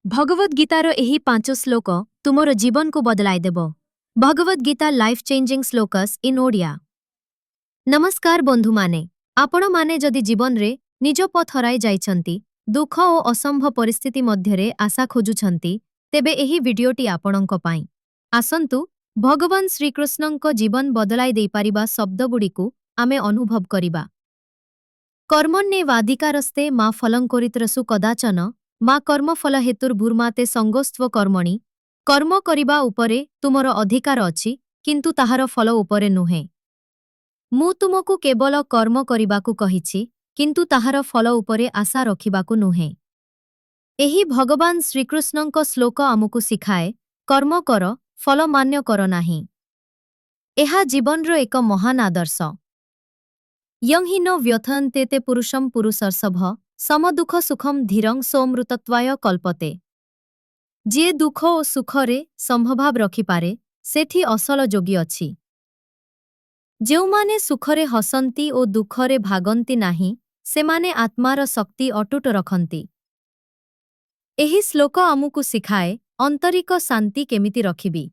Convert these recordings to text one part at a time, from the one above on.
Bhagavad guitar एही 5 श्लोक तुमर जीवन को बदलाई देबो। भगवद गीता लाइफ चेंजिंग श्लोकस इन ओडिया। नमस्कार बंधु माने, आपण माने जदि जीवन रे निज पथ हराई जाइछंती, दुख ओ असंभव परिस्थिति मध्यरे आशा खोजुछंती, तेबे एही वीडियोटी आपणंक पाई। आसंतु भगवान श्रीकृष्णंक जीवन बदलाई देई पारिबा शब्दगुड़िकु आमे अनुभव करिबा। कर्मण्येवाधिकारस्ते मा फलंकोरित्रसु कदाचन मा कर्मफल हेतुर्भूर्माते संगोस्त्व कर्मणि। कर्म करिबा उपरे तुमर अधिकार अछि, किंतु ताहार फल उपरे नुहे। मु तुमकु केवल कर्म करिबाकु कहिछि, किंतु ताहार फल उपरे आशा रखिबाकु नुहे। एही भगवान श्रीकृष्णंक श्लोक आमुकु सिखाए, कर्म कर, फल मान्य कर नाही। एहा जीवनर एक महान आदर्श। यं हि न व्यथन्ते ते पुरुषं पुरुषर्षभ समदुख सुखम धीरं सोमृतत्वाय कल्पते। जे दुख ओ सुखरे संभभाव रखिपारे, सेठी असल जोगी अछि। जेउमाने सुखरे हसंती ओ दुखरे भागंती नाही, सेमाने आत्मार शक्ति अटूट रखंती। एही श्लोक आमुकु सिखाए, अंतरिक शांति केमिति रखिबी।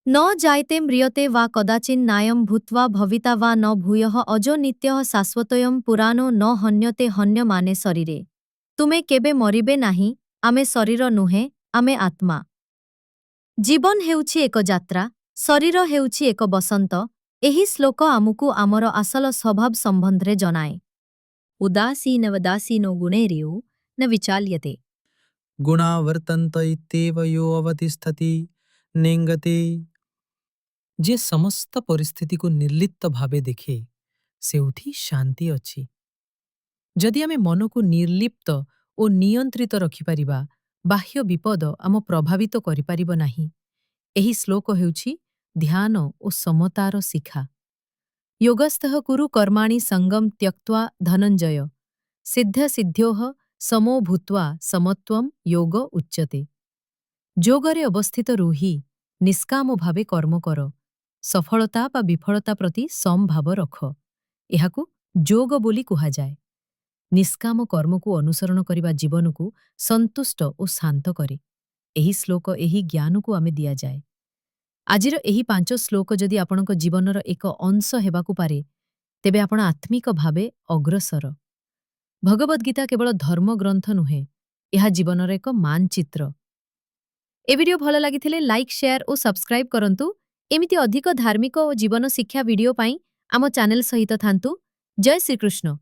न जायते म्रियते वा कदाचिन् नायं भूत्वा भविता वा न भूयः अजो नित्यः शाश्वतोऽयं पुराणो न हन्यते हन्यमाने शरीरे। तुमे केबे मरिबे नाही, आमे शरीर नुहे, आमे आत्मा। जीवन हेउछि एक यात्रा, शरीर हेउछि एक बसंत। एही श्लोक आमुकु आमर आसल स्वभाव संबंधरे जनाए। उदासीनवदासीनो गुणैरेव न विचाल्यते। गुणा वर्तन्त इत्येव यो अवतिष्ठति नेङ्गते। जे समस्त परिस्थिति को निर्लिप्त भावे देखे, सेउथि शांति अछि। जदि आमे मन को निर्लिप्त ओ नियंत्रित रखिपारिबा, बाह्य विपद आम प्रभावित करिपारिब नाही। एही श्लोक हेउछि ध्यान ओ समतार शिखा। योगस्थः कुरु कर्माणि संगम त्यक्त्वा धनंजय। सिद्ध सिद्ध्योः समो भूत्वा समत्वं योग उच्यते। जोगरे अवस्थित रुहि निष्काम भावे कर्म कर। सफलता बा विफलता प्रति समभाव रख। एहाकु जोग बोली कुहा जाए। निष्काम कर्म को अनुसरण करिबा जीवन को संतुष्ट और शांत करे। एही श्लोक एही ज्ञान को आमे दिया जाए। आजिर एही 5 श्लोक जदि आपणक जीवनर एक अंश हेबाकु पारे, तेबे आपण आत्मिक भावे अग्रसर। भगवद गीता केवल धर्म ग्रंथ नुहे, एहा जीवनर एक मानचित्र। ए वीडियो भल लागिथिले लाइक शेयर और सब्सक्राइब करंतु। एमिति अधिक धार्मिक और जीवन शिक्षा वीडियो पाई आम चैनल सहित थांतु। जय श्री कृष्ण।